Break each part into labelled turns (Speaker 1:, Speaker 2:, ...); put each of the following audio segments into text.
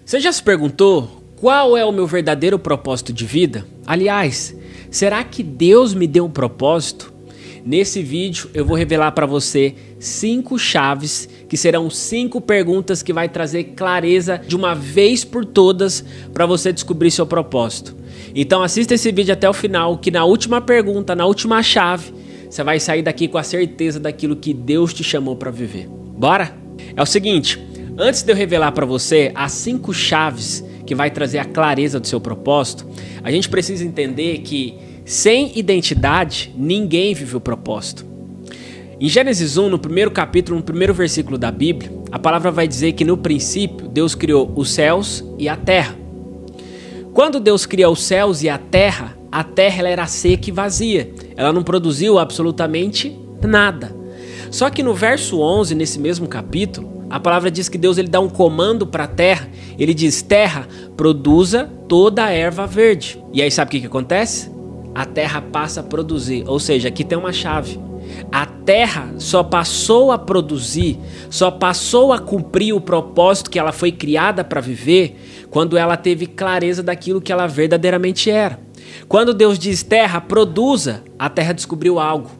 Speaker 1: Você já se perguntou qual é o meu verdadeiro propósito de vida? Aliás, será que Deus me deu um propósito? Nesse vídeo eu vou revelar para você 5 chaves, que serão 5 perguntas que vai trazer clareza de uma vez por todas para você descobrir seu propósito. Então assista esse vídeo até o final, que na última pergunta, na última chave, você vai sair daqui com a certeza daquilo que Deus te chamou para viver. Bora? É o seguinte, antes de eu revelar para você as 5 chaves que vai trazer a clareza do seu propósito, a gente precisa entender que sem identidade, ninguém vive o propósito. Em Gênesis 1, no primeiro capítulo, no primeiro versículo da Bíblia, a palavra vai dizer que no princípio Deus criou os céus e a terra. Quando Deus cria os céus e a terra ela era seca e vazia. Ela não produziu absolutamente nada. Só que no verso 11, nesse mesmo capítulo, a palavra diz que Deus ele dá um comando para a terra. Ele diz: terra, produza toda a erva verde. E aí sabe o que acontece? A terra passa a produzir. Ou seja, aqui tem uma chave. A terra só passou a produzir, só passou a cumprir o propósito que ela foi criada para viver quando ela teve clareza daquilo que ela verdadeiramente era. Quando Deus diz terra, produza, a terra descobriu algo.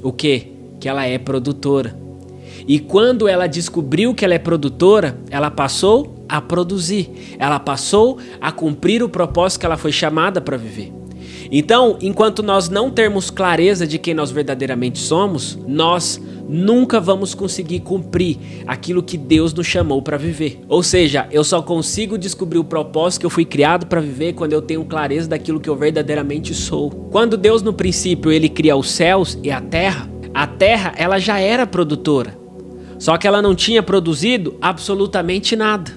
Speaker 1: O quê? Que ela é produtora. E quando ela descobriu que ela é produtora, ela passou a produzir. Ela passou a cumprir o propósito que ela foi chamada para viver. Então, enquanto nós não termos clareza de quem nós verdadeiramente somos, nós nunca vamos conseguir cumprir aquilo que Deus nos chamou para viver. Ou seja, eu só consigo descobrir o propósito que eu fui criado para viver quando eu tenho clareza daquilo que eu verdadeiramente sou. Quando Deus, no princípio, ele cria os céus e a terra ela já era produtora. Só que ela não tinha produzido absolutamente nada.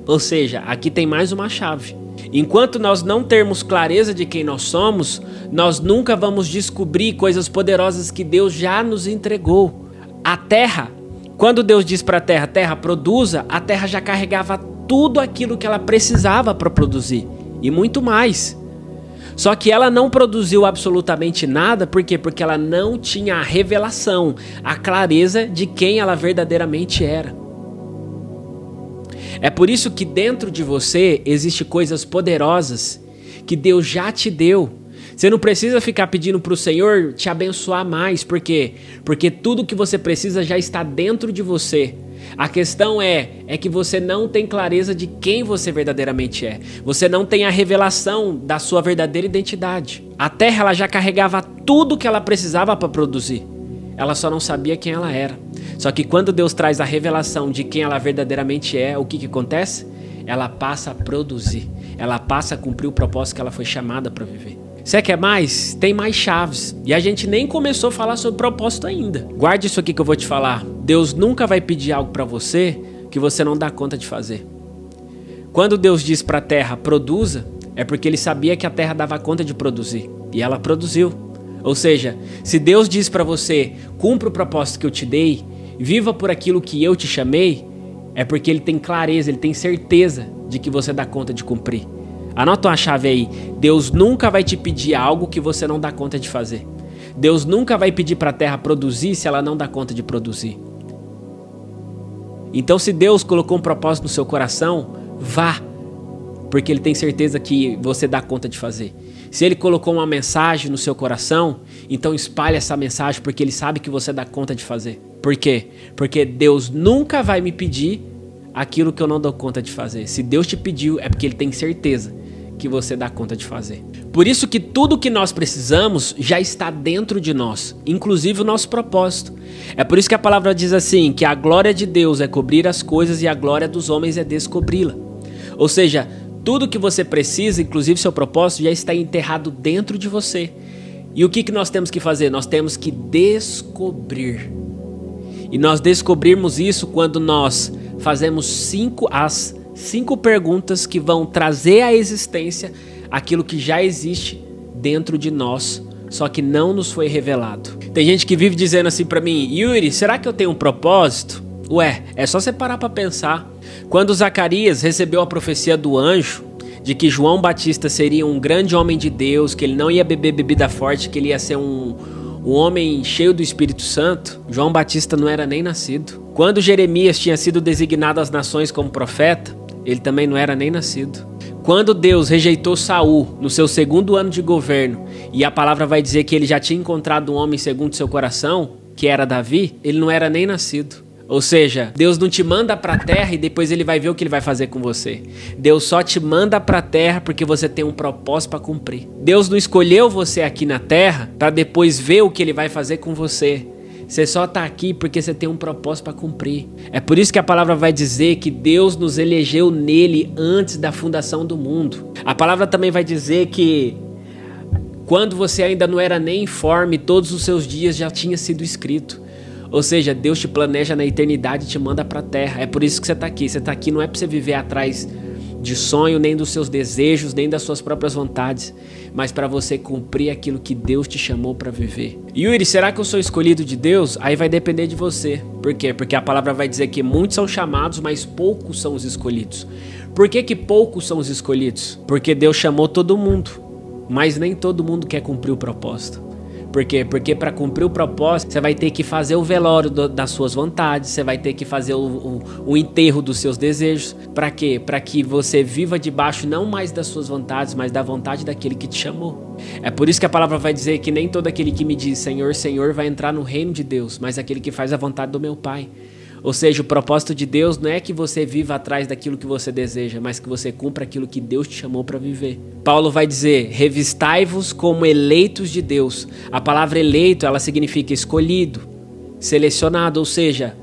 Speaker 1: Ou seja, aqui tem mais uma chave. Enquanto nós não termos clareza de quem nós somos, nós nunca vamos descobrir coisas poderosas que Deus já nos entregou. A terra, quando Deus diz para a terra, terra produza, a terra já carregava tudo aquilo que ela precisava para produzir e muito mais. Só que ela não produziu absolutamente nada, por quê? Porque ela não tinha a revelação, a clareza de quem ela verdadeiramente era. É por isso que dentro de você existem coisas poderosas que Deus já te deu. Você não precisa ficar pedindo para o Senhor te abençoar mais. Por quê? Porque tudo que você precisa já está dentro de você. A questão é que você não tem clareza de quem você verdadeiramente é. Você não tem a revelação da sua verdadeira identidade. A terra ela já carregava tudo que ela precisava para produzir. Ela só não sabia quem ela era. Só que quando Deus traz a revelação de quem ela verdadeiramente é, o que acontece? Ela passa a produzir. Ela passa a cumprir o propósito que ela foi chamada para viver. Você quer mais? Tem mais chaves. E a gente nem começou a falar sobre propósito ainda. Guarde isso aqui que eu vou te falar. Deus nunca vai pedir algo para você que você não dá conta de fazer. Quando Deus diz para a terra, produza, é porque ele sabia que a terra dava conta de produzir. E ela produziu. Ou seja, se Deus diz para você, cumpra o propósito que eu te dei, viva por aquilo que eu te chamei, é porque ele tem clareza, ele tem certeza de que você dá conta de cumprir. Anota uma chave aí. Deus nunca vai te pedir algo que você não dá conta de fazer. Deus nunca vai pedir para a terra produzir se ela não dá conta de produzir. Então, se Deus colocou um propósito no seu coração, vá, porque ele tem certeza que você dá conta de fazer. Se ele colocou uma mensagem no seu coração, então espalhe essa mensagem, porque ele sabe que você dá conta de fazer. Por quê? Porque Deus nunca vai me pedir aquilo que eu não dou conta de fazer. Se Deus te pediu, é porque ele tem certeza que você dá conta de fazer. Por isso que tudo que nós precisamos já está dentro de nós, inclusive o nosso propósito. É por isso que a palavra diz assim, que a glória de Deus é cobrir as coisas e a glória dos homens é descobri-la. Ou seja, tudo que você precisa, inclusive seu propósito, já está enterrado dentro de você. E o que nós temos que fazer? Nós temos que descobrir. E nós descobrirmos isso quando nós fazemos as 5 perguntas que vão trazer à existência aquilo que já existe dentro de nós, só que não nos foi revelado. Tem gente que vive dizendo assim pra mim, Yuri, será que eu tenho um propósito? Ué, é só você parar pra pensar. Quando Zacarias recebeu a profecia do anjo de que João Batista seria um grande homem de Deus, que ele não ia beber bebida forte, que ele ia ser um homem cheio do Espírito Santo, João Batista não era nem nascido. Quando Jeremias tinha sido designado às nações como profeta, ele também não era nem nascido. Quando Deus rejeitou Saul no seu segundo ano de governo, e a palavra vai dizer que ele já tinha encontrado um homem segundo seu coração, que era Davi, ele não era nem nascido. Ou seja, Deus não te manda para a terra e depois ele vai ver o que ele vai fazer com você. Deus só te manda para a terra porque você tem um propósito para cumprir. Deus não escolheu você aqui na terra para depois ver o que ele vai fazer com você. Você só está aqui porque você tem um propósito para cumprir. É por isso que a palavra vai dizer que Deus nos elegeu nele antes da fundação do mundo. A palavra também vai dizer que quando você ainda não era nem informe, todos os seus dias já tinha sido escrito. Ou seja, Deus te planeja na eternidade e te manda para a terra. É por isso que você está aqui. Você está aqui não é para você viver atrás de sonho, nem dos seus desejos, nem das suas próprias vontades, mas para você cumprir aquilo que Deus te chamou para viver. Yuri, será que eu sou escolhido de Deus? Aí vai depender de você. Por quê? Porque a palavra vai dizer que muitos são chamados, mas poucos são os escolhidos. Por que poucos são os escolhidos? Porque Deus chamou todo mundo, mas nem todo mundo quer cumprir o propósito. Por quê? Porque para cumprir o propósito, você vai ter que fazer o velório das suas vontades, você vai ter que fazer o enterro dos seus desejos. Para quê? Para que você viva debaixo não mais das suas vontades, mas da vontade daquele que te chamou. É por isso que a palavra vai dizer que nem todo aquele que me diz Senhor, Senhor vai entrar no reino de Deus, mas aquele que faz a vontade do meu Pai. Ou seja, o propósito de Deus não é que você viva atrás daquilo que você deseja, mas que você cumpra aquilo que Deus te chamou para viver. Paulo vai dizer, revistai-vos como eleitos de Deus. A palavra eleito, ela significa escolhido, selecionado, ou seja,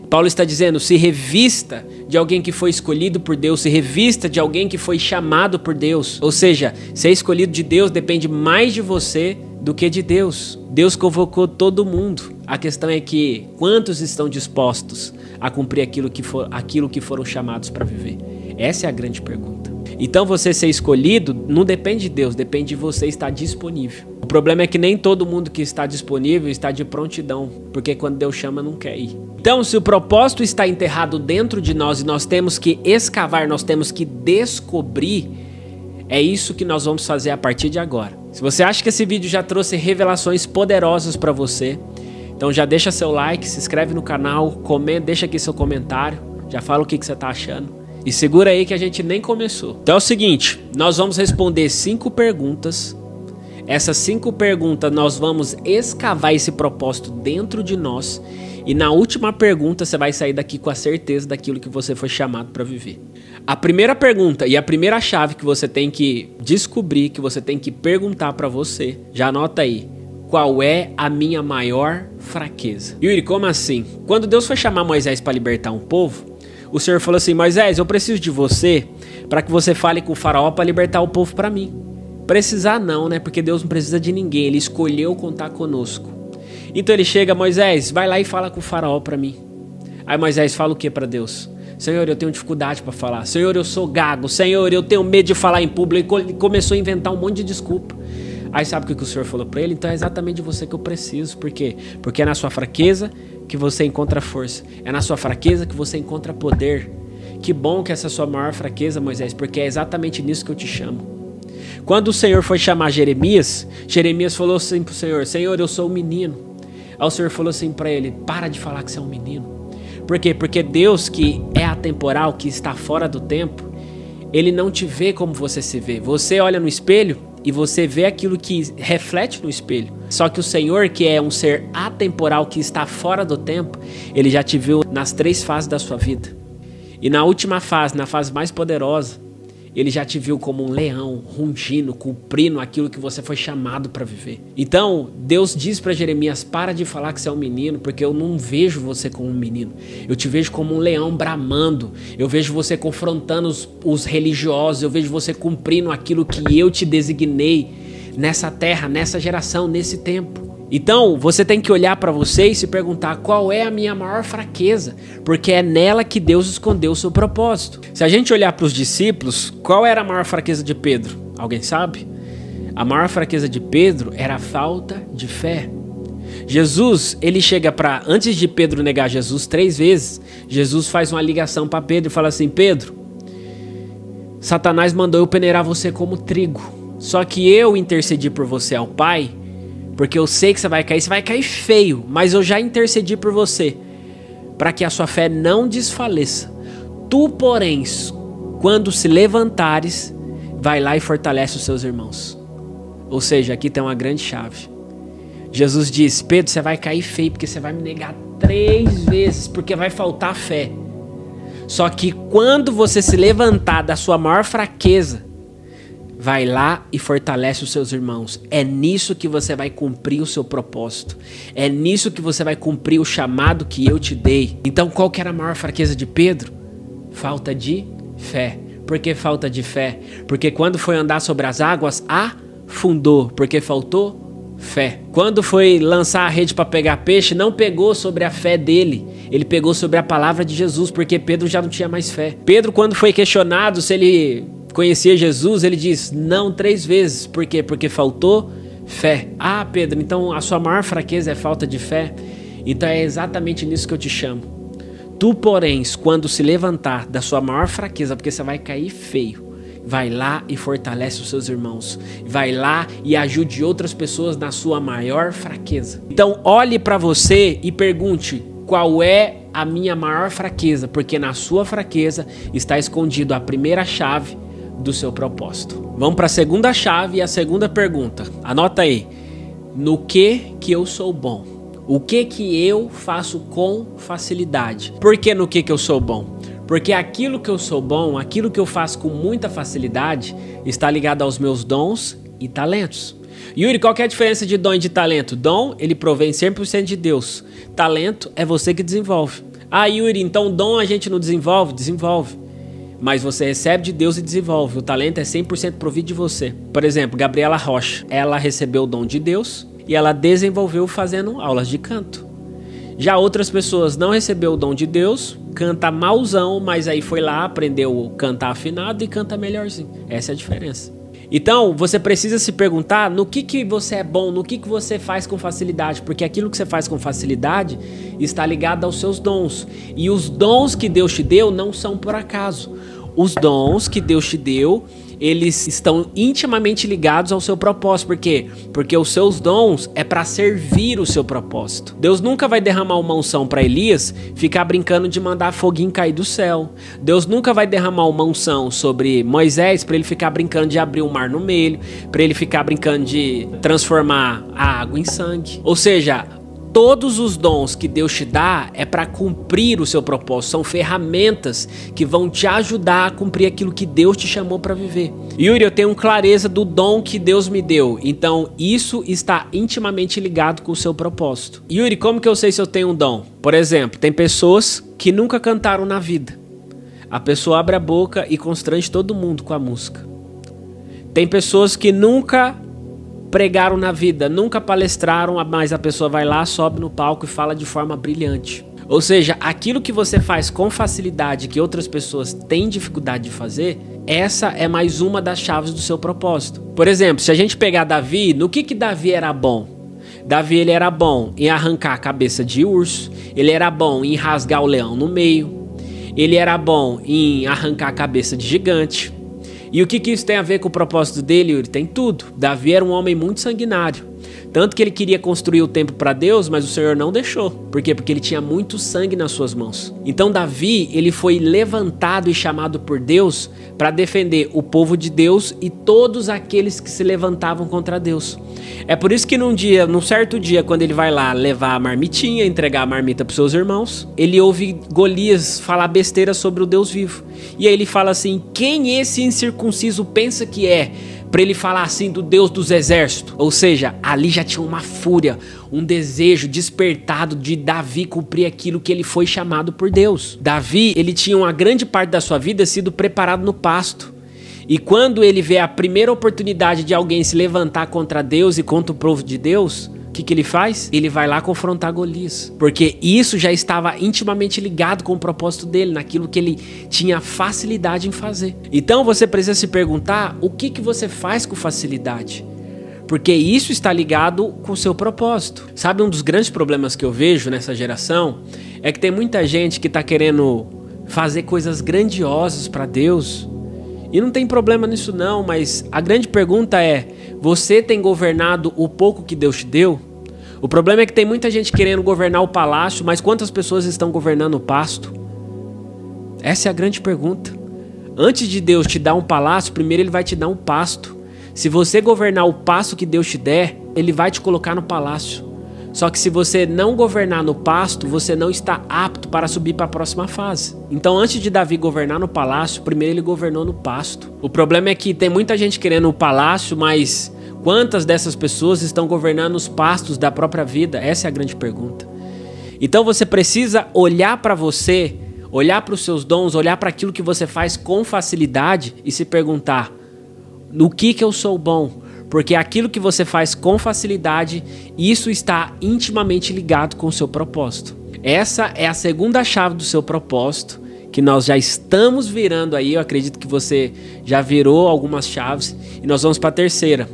Speaker 1: Paulo está dizendo, se revista de alguém que foi escolhido por Deus, se revista de alguém que foi chamado por Deus. Ou seja, ser escolhido de Deus depende mais de você do que de Deus. Deus convocou todo mundo. A questão é que quantos estão dispostos a cumprir aquilo que foram chamados para viver? Essa é a grande pergunta. Então você ser escolhido não depende de Deus, depende de você estar disponível. O problema é que nem todo mundo que está disponível está de prontidão, porque quando Deus chama não quer ir. Então se o propósito está enterrado dentro de nós e nós temos que escavar, nós temos que descobrir, é isso que nós vamos fazer a partir de agora. Se você acha que esse vídeo já trouxe revelações poderosas para você, então já deixa seu like, se inscreve no canal, comenta, deixa aqui seu comentário, já fala o que você tá achando. E segura aí que a gente nem começou. Então é o seguinte, nós vamos responder 5 perguntas. Essas 5 perguntas nós vamos escavar esse propósito dentro de nós. E na última pergunta você vai sair daqui com a certeza daquilo que você foi chamado para viver. A primeira pergunta e a primeira chave que você tem que descobrir, que você tem que perguntar para você, já anota aí. Qual é a minha maior fraqueza? Yuri, como assim? Quando Deus foi chamar Moisés para libertar um povo, o Senhor falou assim, Moisés, eu preciso de você para que você fale com o faraó para libertar o povo para mim. Precisar não, né? Porque Deus não precisa de ninguém, ele escolheu contar conosco. Então ele chega, Moisés, vai lá e fala com o faraó para mim. Aí Moisés fala o que para Deus? Senhor, eu tenho dificuldade para falar. Senhor, eu sou gago. Senhor, eu tenho medo de falar em público. Ele começou a inventar um monte de desculpa. Aí sabe o que o Senhor falou para ele? Então é exatamente de você que eu preciso. Por quê? Porque é na sua fraqueza que você encontra força. É na sua fraqueza que você encontra poder. Que bom que essa é a sua maior fraqueza, Moisés, porque é exatamente nisso que eu te chamo. Quando o Senhor foi chamar Jeremias, Jeremias falou assim pro Senhor, Senhor, eu sou um menino. Aí o Senhor falou assim para ele, para de falar que você é um menino. Por quê? Porque Deus, que é atemporal, que está fora do tempo, ele não te vê como você se vê. Você olha no espelho e você vê aquilo que reflete no espelho. Só que o Senhor, que é um ser atemporal, que está fora do tempo, ele já te viu nas 3 fases da sua vida. E na última fase, na fase mais poderosa, ele já te viu como um leão, rugindo, cumprindo aquilo que você foi chamado para viver. Então, Deus diz para Jeremias, para de falar que você é um menino, porque eu não vejo você como um menino. Eu te vejo como um leão bramando. Eu vejo você confrontando os religiosos. Eu vejo você cumprindo aquilo que eu te designei nessa terra, nessa geração, nesse tempo. Então, você tem que olhar para você e se perguntar qual é a minha maior fraqueza, porque é nela que Deus escondeu o seu propósito. Se a gente olhar para os discípulos, qual era a maior fraqueza de Pedro? Alguém sabe? A maior fraqueza de Pedro era a falta de fé. Jesus, ele chega para, antes de Pedro negar Jesus 3 vezes, Jesus faz uma ligação para Pedro e fala assim, Pedro, Satanás mandou eu peneirar você como trigo, só que eu intercedi por você ao Pai, porque eu sei que você vai cair feio, mas eu já intercedi por você, para que a sua fé não desfaleça. Tu, porém, quando se levantares, vai lá e fortalece os seus irmãos. Ou seja, aqui tem uma grande chave. Jesus diz: Pedro, você vai cair feio, porque você vai me negar 3 vezes, porque vai faltar fé. Só que quando você se levantar da sua maior fraqueza, vai lá e fortalece os seus irmãos. É nisso que você vai cumprir o seu propósito. É nisso que você vai cumprir o chamado que eu te dei. Então, qual que era a maior fraqueza de Pedro? Falta de fé. Por que falta de fé? Porque quando foi andar sobre as águas, afundou. Porque faltou fé. Quando foi lançar a rede para pegar peixe, não pegou sobre a fé dele. Ele pegou sobre a palavra de Jesus, porque Pedro já não tinha mais fé. Pedro, quando foi questionado se ele conhecia Jesus, ele diz não 3 vezes. Por quê? Porque faltou fé. Pedro, então a sua maior fraqueza é falta de fé? Então é exatamente nisso que eu te chamo. Tu, porém, quando se levantar da sua maior fraqueza, porque você vai cair feio, vai lá e fortalece os seus irmãos. Vai lá e ajude outras pessoas na sua maior fraqueza. Então olhe para você e pergunte: qual é a minha maior fraqueza? Porque na sua fraqueza está escondido a primeira chave do seu propósito. Vamos para a segunda chave e a segunda pergunta. Anota aí. No que eu sou bom? O que eu faço com facilidade? Por que no que eu sou bom? Porque aquilo que eu sou bom, aquilo que eu faço com muita facilidade, está ligado aos meus dons e talentos. Yuri, qual que é a diferença de dom e de talento? Dom, ele provém 100% de Deus. Talento é você que desenvolve. Yuri, então dom a gente não desenvolve? Desenvolve. Mas você recebe de Deus e desenvolve. O talento é 100% provido de você. Por exemplo, Gabriela Rocha. Ela recebeu o dom de Deus e ela desenvolveu fazendo aulas de canto. Já outras pessoas não receberam o dom de Deus, canta malzão, mas aí foi lá, aprendeu a cantar afinado e canta melhorzinho. Essa é a diferença. Então, você precisa se perguntar no que você é bom, no que você faz com facilidade, porque aquilo que você faz com facilidade está ligado aos seus dons. E os dons que Deus te deu não são por acaso. Os dons que Deus te deu, eles estão intimamente ligados ao seu propósito. Por quê? Porque os seus dons é para servir o seu propósito. Deus nunca vai derramar uma unção para Elias ficar brincando de mandar foguinho cair do céu. Deus nunca vai derramar uma unção sobre Moisés para ele ficar brincando de abrir o mar no meio, para ele ficar brincando de transformar a água em sangue. Ou seja, todos os dons que Deus te dá é para cumprir o seu propósito. São ferramentas que vão te ajudar a cumprir aquilo que Deus te chamou para viver. Yuri, eu tenho clareza do dom que Deus me deu. Então, isso está intimamente ligado com o seu propósito. Yuri, como que eu sei se eu tenho um dom? Por exemplo, tem pessoas que nunca cantaram na vida. A pessoa abre a boca e constrange todo mundo com a música. Tem pessoas que nunca pregaram na vida, nunca palestraram, mas a pessoa vai lá, sobe no palco e fala de forma brilhante. Ou seja, aquilo que você faz com facilidade, que outras pessoas têm dificuldade de fazer, essa é mais uma das chaves do seu propósito. Por exemplo, se a gente pegar Davi, no que Davi era bom? Davi, ele era bom em arrancar a cabeça de urso, ele era bom em rasgar o leão no meio, ele era bom em arrancar a cabeça de gigante. E o que isso tem a ver com o propósito dele, Yuri? Tem tudo. Davi era um homem muito sanguinário. Tanto que ele queria construir o templo para Deus, mas o Senhor não deixou. Por quê? Porque ele tinha muito sangue nas suas mãos. Então Davi, ele foi levantado e chamado por Deus para defender o povo de Deus e todos aqueles que se levantavam contra Deus. É por isso que num certo dia, quando ele vai lá levar a marmitinha, entregar a marmita para os seus irmãos, ele ouve Golias falar besteira sobre o Deus vivo. E aí ele fala assim: quem esse incircunciso pensa que é? Para ele falar assim do Deus dos exércitos. Ou seja, ali já tinha uma fúria, um desejo despertado de Davi cumprir aquilo que ele foi chamado por Deus. Davi, ele tinha uma grande parte da sua vida sido preparado no pasto. E quando ele vê a primeira oportunidade de alguém se levantar contra Deus e contra o povo de Deus, o que ele faz? Ele vai lá confrontar Golias. Porque isso já estava intimamente ligado com o propósito dele, naquilo que ele tinha facilidade em fazer. Então você precisa se perguntar o que você faz com facilidade. Porque isso está ligado com o seu propósito. Sabe, um dos grandes problemas que eu vejo nessa geração é que tem muita gente que está querendo fazer coisas grandiosas para Deus. E não tem problema nisso não, mas a grande pergunta é: você tem governado o pouco que Deus te deu? O problema é que tem muita gente querendo governar o palácio, mas quantas pessoas estão governando o pasto? Essa é a grande pergunta. Antes de Deus te dar um palácio, primeiro ele vai te dar um pasto. Se você governar o pasto que Deus te der, ele vai te colocar no palácio. Só que se você não governar no pasto, você não está apto para subir para a próxima fase. Então, antes de Davi governar no palácio, primeiro ele governou no pasto. O problema é que tem muita gente querendo o palácio, mas quantas dessas pessoas estão governando os pastos da própria vida? Essa é a grande pergunta. Então, você precisa olhar para você, olhar para os seus dons, olhar para aquilo que você faz com facilidade e se perguntar: no que eu sou bom? Porque aquilo que você faz com facilidade, isso está intimamente ligado com o seu propósito. Essa é a segunda chave do seu propósito, que nós já estamos virando aí. Eu acredito que você já virou algumas chaves e nós vamos para a terceira.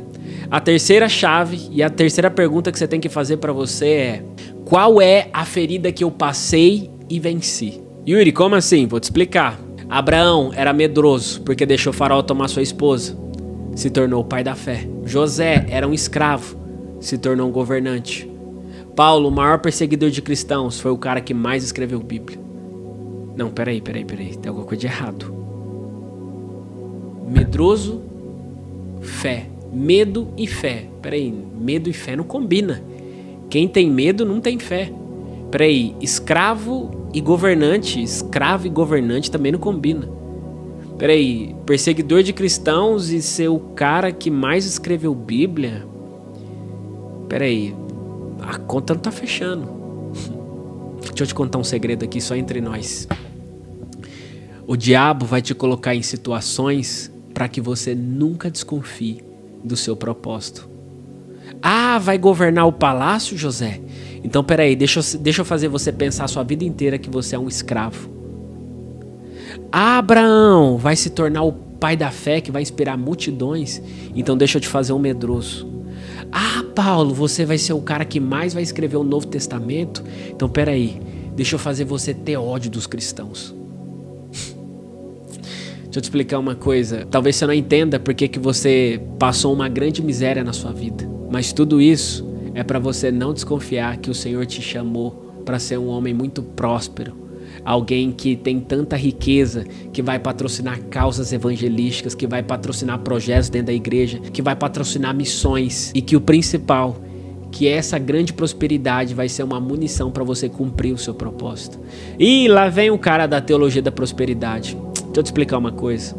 Speaker 1: A terceira chave e a terceira pergunta que você tem que fazer para você é: qual é a ferida que eu passei e venci? Yuri, como assim? Vou te explicar. Abraão era medroso porque deixou Faraó tomar sua esposa. Se tornou o pai da fé. José era um escravo, se tornou um governante. Paulo, o maior perseguidor de cristãos, foi o cara que mais escreveu Bíblia. Não, peraí, tem alguma coisa de errado. Medroso, fé. Medo e fé. Peraí, medo e fé não combina. Quem tem medo não tem fé. Peraí, escravo e governante também não combina. Peraí, perseguidor de cristãos e ser o cara que mais escreveu Bíblia? Peraí, a conta não tá fechando. Deixa eu te contar um segredo aqui só entre nós. O diabo vai te colocar em situações para que você nunca desconfie do seu propósito. Ah, vai governar o palácio, José? Então peraí, deixa eu fazer você pensar a sua vida inteira que você é um escravo. Abraão vai se tornar o pai da fé que vai inspirar multidões. Então deixa eu te fazer um medroso. Ah, Paulo, você vai ser o cara que mais vai escrever o Novo Testamento. Então peraí, deixa eu fazer você ter ódio dos cristãos. Deixa eu te explicar uma coisa. Talvez você não entenda porque que você passou uma grande miséria na sua vida. Mas tudo isso é para você não desconfiar que o Senhor te chamou para ser um homem muito próspero. Alguém que tem tanta riqueza, que vai patrocinar causas evangelísticas, que vai patrocinar projetos dentro da igreja, que vai patrocinar missões. E que o principal, que essa grande prosperidade vai ser uma munição para você cumprir o seu propósito. E lá vem o cara da teologia da prosperidade. Deixa eu te explicar uma coisa.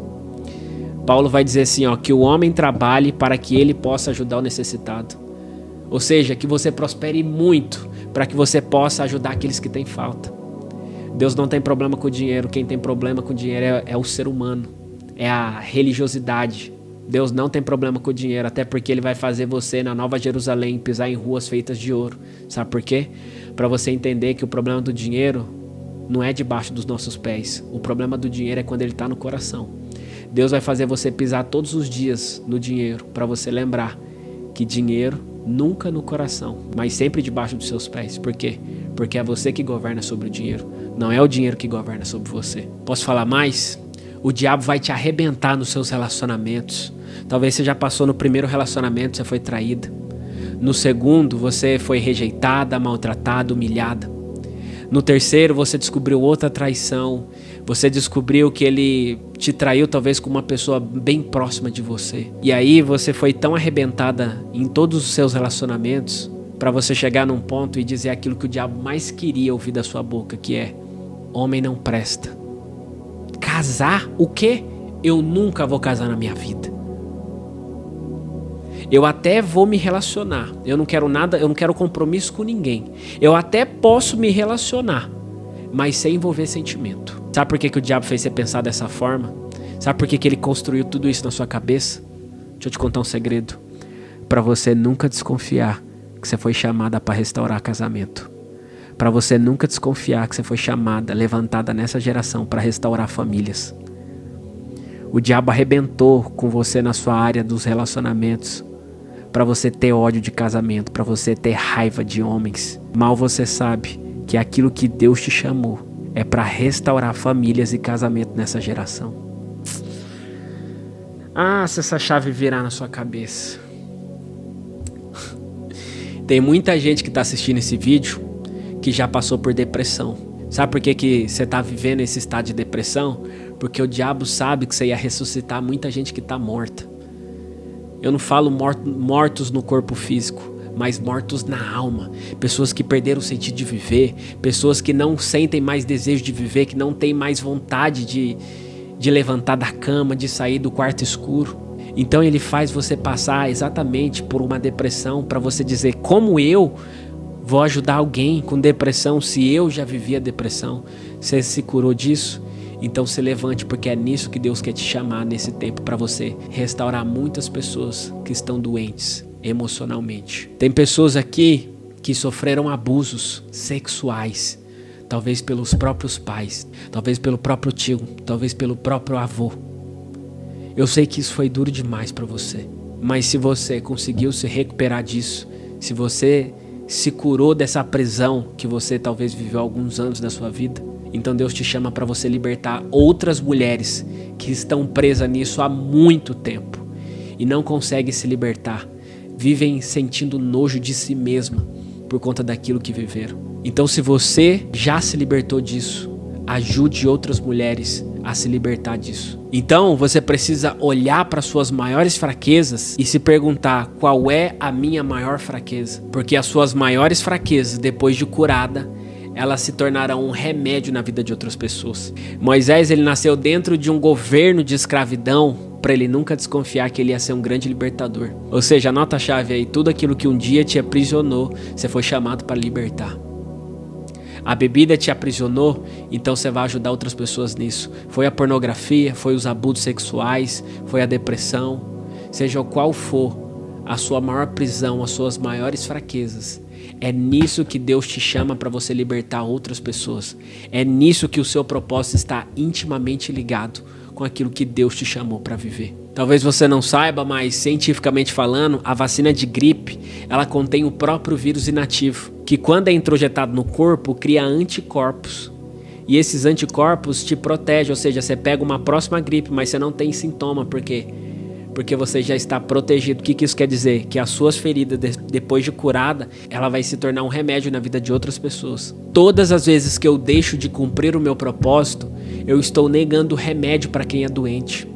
Speaker 1: Paulo vai dizer assim, ó, que o homem trabalhe para que ele possa ajudar o necessitado. Ou seja, que você prospere muito para que você possa ajudar aqueles que têm falta. Deus não tem problema com o dinheiro. Quem tem problema com o dinheiro é o ser humano. É a religiosidade. Deus não tem problema com o dinheiro, até porque ele vai fazer você na Nova Jerusalém pisar em ruas feitas de ouro. Sabe por quê? Para você entender que o problema do dinheiro não é debaixo dos nossos pés. O problema do dinheiro é quando ele está no coração. Deus vai fazer você pisar todos os dias no dinheiro, para você lembrar que dinheiro nunca no coração, mas sempre debaixo dos seus pés. Por quê? Porque é você que governa sobre o dinheiro, não é o dinheiro que governa sobre você. Posso falar mais? O diabo vai te arrebentar nos seus relacionamentos. Talvez você já passou no primeiro relacionamento, você foi traída. No segundo, você foi rejeitada, maltratada, humilhada. No terceiro, você descobriu outra traição. Você descobriu que ele te traiu talvez com uma pessoa bem próxima de você. E aí você foi tão arrebentada em todos os seus relacionamentos para você chegar num ponto e dizer aquilo que o diabo mais queria ouvir da sua boca, que é: homem não presta. Casar? O quê? Eu nunca vou casar na minha vida. Eu até vou me relacionar. Eu não quero nada, eu não quero compromisso com ninguém. Eu até posso me relacionar, mas sem envolver sentimento. Sabe por que o diabo fez você pensar dessa forma? Sabe por que ele construiu tudo isso na sua cabeça? Deixa eu te contar um segredo. Para você nunca desconfiar que você foi chamada para restaurar casamento. Para você nunca desconfiar que você foi chamada, levantada nessa geração para restaurar famílias. O diabo arrebentou com você na sua área dos relacionamentos, para você ter ódio de casamento, para você ter raiva de homens. Mal você sabe que aquilo que Deus te chamou é para restaurar famílias e casamento nessa geração. Ah, se essa chave virar na sua cabeça. Tem muita gente que está assistindo esse vídeo que já passou por depressão. Sabe por que você está vivendo esse estado de depressão? Porque o diabo sabe que você ia ressuscitar muita gente que está morta. Eu não falo mortos no corpo físico, mas mortos na alma. Pessoas que perderam o sentido de viver, pessoas que não sentem mais desejo de viver, que não têm mais vontade de levantar da cama, de sair do quarto escuro. Então ele faz você passar exatamente por uma depressão para você dizer: como eu vou ajudar alguém com depressão se eu já vivi a depressão? Você se curou disso? Então se levante, porque é nisso que Deus quer te chamar nesse tempo, para você restaurar muitas pessoas que estão doentes emocionalmente. Tem pessoas aqui que sofreram abusos sexuais, talvez pelos próprios pais, talvez pelo próprio tio, talvez pelo próprio avô. Eu sei que isso foi duro demais para você, mas se você conseguiu se recuperar disso, se você se curou dessa prisão que você talvez viveu alguns anos da sua vida, então Deus te chama para você libertar outras mulheres que estão presas nisso há muito tempo e não conseguem se libertar, vivem sentindo nojo de si mesma por conta daquilo que viveram. Então, se você já se libertou disso, ajude outras mulheres a se libertar disso. Então você precisa olhar para suas maiores fraquezas e se perguntar: qual é a minha maior fraqueza? Porque as suas maiores fraquezas, depois de curada, elas se tornarão um remédio na vida de outras pessoas. Moisés, ele nasceu dentro de um governo de escravidão para ele nunca desconfiar que ele ia ser um grande libertador. Ou seja, anota a chave aí: tudo aquilo que um dia te aprisionou, você foi chamado para libertar. A bebida te aprisionou, então você vai ajudar outras pessoas nisso. Foi a pornografia, foi os abusos sexuais, foi a depressão. Seja qual for a sua maior prisão, as suas maiores fraquezas, é nisso que Deus te chama para você libertar outras pessoas. É nisso que o seu propósito está intimamente ligado com aquilo que Deus te chamou para viver. Talvez você não saiba, mas cientificamente falando, a vacina de gripe, ela contém o próprio vírus inativo, que quando é introjetado no corpo, cria anticorpos. E esses anticorpos te protegem, ou seja, você pega uma próxima gripe, mas você não tem sintoma. Por quê? Porque você já está protegido. O que isso quer dizer? Que as suas feridas, depois de curada, ela vai se tornar um remédio na vida de outras pessoas. Todas as vezes que eu deixo de cumprir o meu propósito, eu estou negando remédio para quem é doente.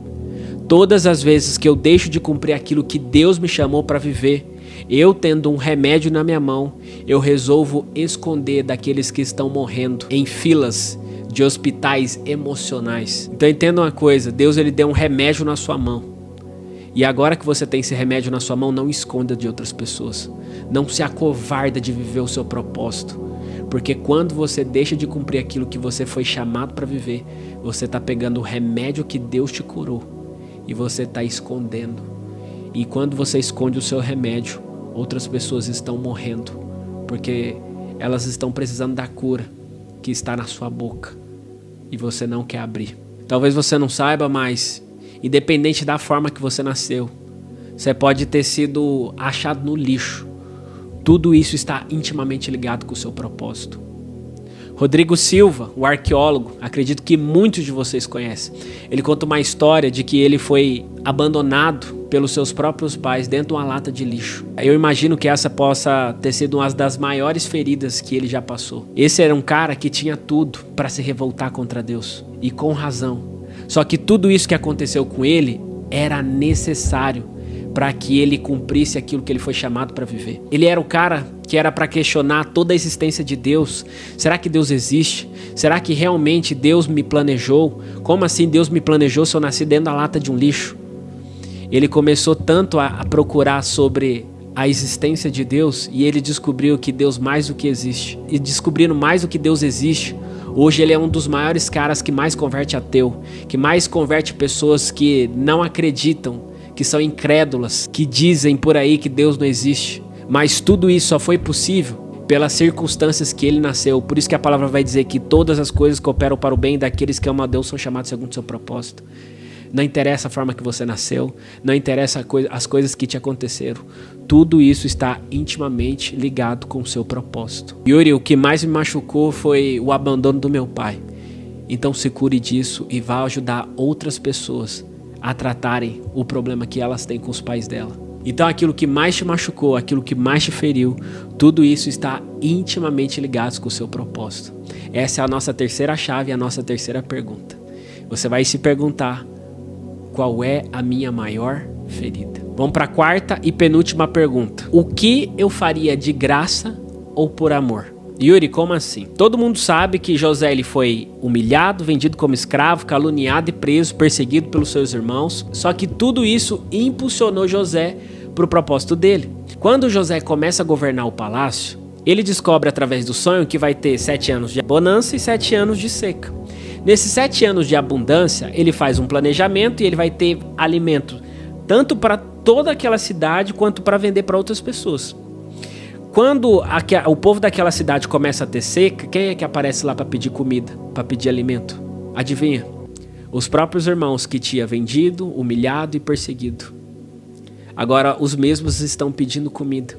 Speaker 1: Todas as vezes que eu deixo de cumprir aquilo que Deus me chamou para viver, eu tendo um remédio na minha mão, eu resolvo esconder daqueles que estão morrendo em filas de hospitais emocionais. Então entenda uma coisa: Deus, ele deu um remédio na sua mão. E agora que você tem esse remédio na sua mão, não esconda de outras pessoas. Não se acovarda de viver o seu propósito. Porque quando você deixa de cumprir aquilo que você foi chamado para viver, você está pegando o remédio que Deus te curou e você está escondendo. E quando você esconde o seu remédio, outras pessoas estão morrendo, porque elas estão precisando da cura que está na sua boca e você não quer abrir. Talvez você não saiba, mas independente da forma que você nasceu, você pode ter sido achado no lixo. Tudo isso está intimamente ligado com o seu propósito. Rodrigo Silva, o arqueólogo, acredito que muitos de vocês conhecem. Ele conta uma história de que ele foi abandonado pelos seus próprios pais dentro de uma lata de lixo. Eu imagino que essa possa ter sido uma das maiores feridas que ele já passou. Esse era um cara que tinha tudo para se revoltar contra Deus, e com razão. Só que tudo isso que aconteceu com ele era necessário para que ele cumprisse aquilo que ele foi chamado para viver. Ele era o cara que era para questionar toda a existência de Deus. Será que Deus existe? Será que realmente Deus me planejou? Como assim Deus me planejou se eu nasci dentro da lata de um lixo? Ele começou tanto a procurar sobre a existência de Deus, e ele descobriu que Deus mais do que existe. E descobrindo mais do que Deus existe, hoje ele é um dos maiores caras que mais converte ateu, que mais converte pessoas que não acreditam, que são incrédulas, que dizem por aí que Deus não existe. Mas tudo isso só foi possível pelas circunstâncias que ele nasceu. Por isso que a palavra vai dizer que todas as coisas cooperam para o bem daqueles que amam a Deus, são chamados segundo o seu propósito. Não interessa a forma que você nasceu, não interessa as coisas que te aconteceram. Tudo isso está intimamente ligado com o seu propósito. Yuri, o que mais me machucou foi o abandono do meu pai. Então se cure disso e vá ajudar outras pessoas a tratarem o problema que elas têm com os pais dela. Então aquilo que mais te machucou, aquilo que mais te feriu, tudo isso está intimamente ligado com o seu propósito. Essa é a nossa terceira chave, a nossa terceira pergunta. você vai se perguntar: qual é a minha maior ferida? Vamos para a quarta e penúltima pergunta. O que eu faria de graça ou por amor? Yuri, como assim? Todo mundo sabe que José ele foi humilhado, vendido como escravo, caluniado e preso, perseguido pelos seus irmãos. Só que tudo isso impulsionou José para o propósito dele. Quando José começa a governar o palácio, ele descobre através do sonho que vai ter 7 anos de bonança e 7 anos de seca. Nesses 7 anos de abundância, ele faz um planejamento e ele vai ter alimento tanto para toda aquela cidade quanto para vender para outras pessoas. Quando o povo daquela cidade começa a ter seca, quem é que aparece lá para pedir comida, para pedir alimento? Adivinha? Os próprios irmãos que tinha vendido, humilhado e perseguido. Agora os mesmos estão pedindo comida.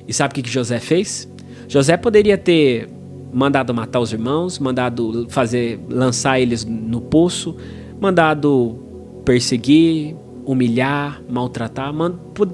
Speaker 1: E sabe o que José fez? José poderia ter mandado matar os irmãos, mandado lançar eles no poço, mandado perseguir, humilhar, maltratar,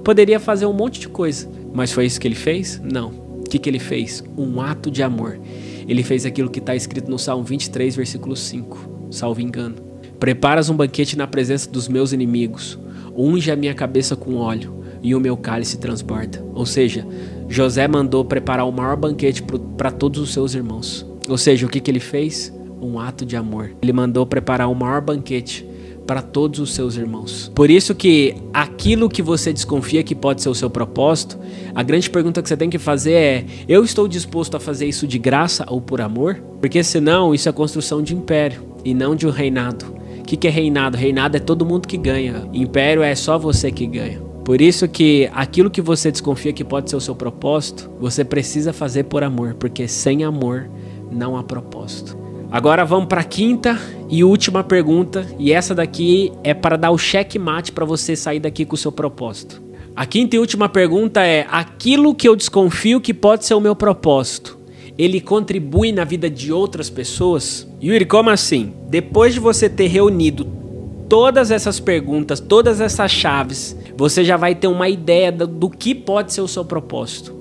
Speaker 1: poderia fazer um monte de coisa. Mas foi isso que ele fez? Não. O que ele fez? Um ato de amor. Ele fez aquilo que está escrito no Salmo 23, versículo 5, salvo engano. Preparas um banquete na presença dos meus inimigos, unge a minha cabeça com óleo e o meu cálice transborda. Ou seja, José mandou preparar o maior banquete para todos os seus irmãos. Ou seja, o que ele fez? Um ato de amor. Ele mandou preparar o maior banquete para todos os seus irmãos. Por isso que aquilo que você desconfia que pode ser o seu propósito, a grande pergunta que você tem que fazer é: eu estou disposto a fazer isso de graça ou por amor? Porque senão isso é construção de império e não de um reinado. O que é reinado? Reinado é todo mundo que ganha. Império é só você que ganha. Por isso que aquilo que você desconfia que pode ser o seu propósito, você precisa fazer por amor, porque sem amor não há propósito. Agora vamos para a quinta e última pergunta, e essa daqui é para dar o checkmate para você sair daqui com o seu propósito. A quinta e última pergunta é: aquilo que eu desconfio que pode ser o meu propósito, ele contribui na vida de outras pessoas? Yuri, como assim? Depois de você ter reunido todas essas perguntas, todas essas chaves, você já vai ter uma ideia do que pode ser o seu propósito.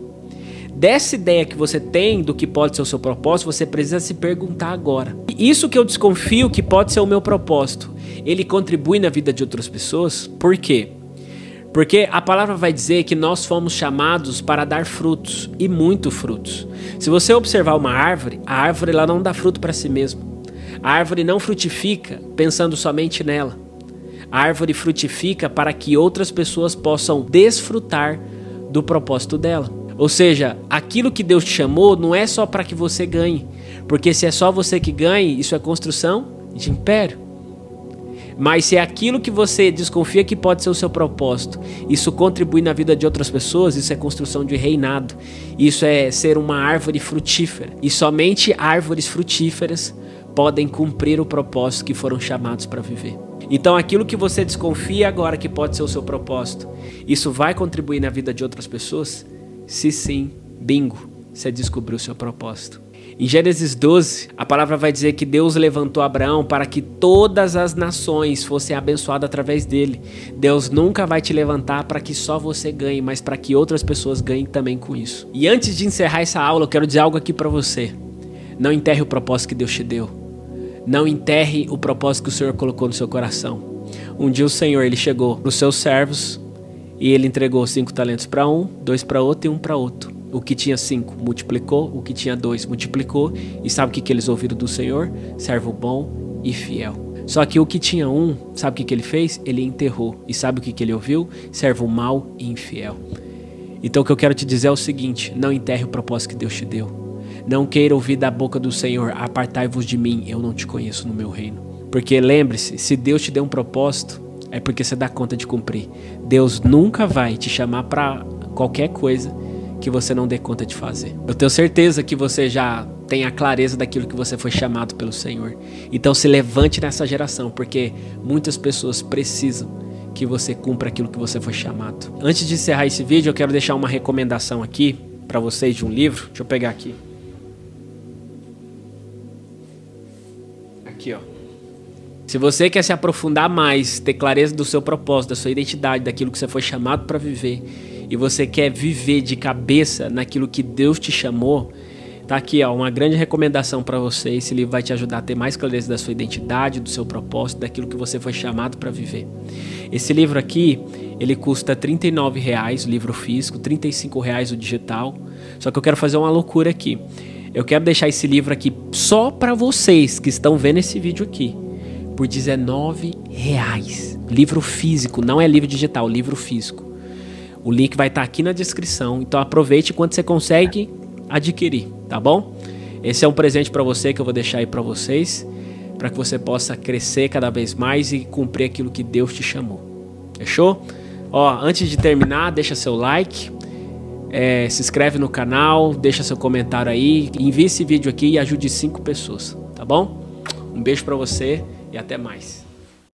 Speaker 1: Dessa ideia que você tem do que pode ser o seu propósito, você precisa se perguntar agora: isso que eu desconfio que pode ser o meu propósito, ele contribui na vida de outras pessoas? Por quê? Porque a palavra vai dizer que nós fomos chamados para dar frutos, e muito frutos. Se você observar uma árvore, a árvore ela não dá fruto para si mesma. A árvore não frutifica pensando somente nela. A árvore frutifica para que outras pessoas possam desfrutar do propósito dela. Ou seja, aquilo que Deus te chamou não é só para que você ganhe. Porque se é só você que ganhe, isso é construção de império. Mas se é aquilo que você desconfia que pode ser o seu propósito, isso contribui na vida de outras pessoas, isso é construção de reinado. Isso é ser uma árvore frutífera. E somente árvores frutíferas podem cumprir o propósito que foram chamados para viver. Então aquilo que você desconfia agora que pode ser o seu propósito, isso vai contribuir na vida de outras pessoas? Se sim, bingo, você descobriu o seu propósito. Em Gênesis 12, a palavra vai dizer que Deus levantou Abraão para que todas as nações fossem abençoadas através dele. Deus nunca vai te levantar para que só você ganhe, mas para que outras pessoas ganhem também com isso. E antes de encerrar essa aula, eu quero dizer algo aqui para você. Não enterre o propósito que Deus te deu. Não enterre o propósito que o Senhor colocou no seu coração. Um dia o Senhor ele chegou para os seus servos e ele entregou 5 talentos para um, 2 para outro e 1 para outro. O que tinha 5 multiplicou, o que tinha 2 multiplicou. E sabe o que eles ouviram do Senhor? Servo bom e fiel. Só que o que tinha 1, sabe o que ele fez? Ele enterrou. E sabe o que ele ouviu? Servo mau e infiel. Então o que eu quero te dizer é o seguinte: não enterre o propósito que Deus te deu. Não queira ouvir da boca do Senhor: apartai-vos de mim, eu não te conheço no meu reino. Porque lembre-se, se Deus te deu um propósito, é porque você dá conta de cumprir. Deus nunca vai te chamar para qualquer coisa que você não dê conta de fazer. Eu tenho certeza que você já tem a clareza daquilo que você foi chamado pelo Senhor. Então se levante nessa geração, porque muitas pessoas precisam que você cumpra aquilo que você foi chamado. Antes de encerrar esse vídeo, eu quero deixar uma recomendação aqui para vocês de um livro. Deixa eu pegar aqui. Aqui, ó. Se você quer se aprofundar mais, ter clareza do seu propósito, da sua identidade, daquilo que você foi chamado para viver, e você quer viver de cabeça naquilo que Deus te chamou, Tá aqui, ó, uma grande recomendação para você. Esse livro vai te ajudar a ter mais clareza da sua identidade, do seu propósito, daquilo que você foi chamado para viver. Esse livro aqui, ele custa R$ 39,00, o livro físico, R$ 35,00 o digital. Só que eu quero fazer uma loucura aqui. Eu quero deixar esse livro aqui só para vocês que estão vendo esse vídeo aqui, por R$ 19,00. Livro físico, não é livro digital, livro físico. O link vai estar aqui na descrição, então aproveite enquanto você consegue adquirir, tá bom? Esse é um presente para você que eu vou deixar aí para vocês, para que você possa crescer cada vez mais e cumprir aquilo que Deus te chamou. Fechou? Ó, antes de terminar, deixa seu like, se inscreve no canal, deixa seu comentário aí, envie esse vídeo aqui e ajude 5 pessoas, tá bom? Um beijo para você e até mais.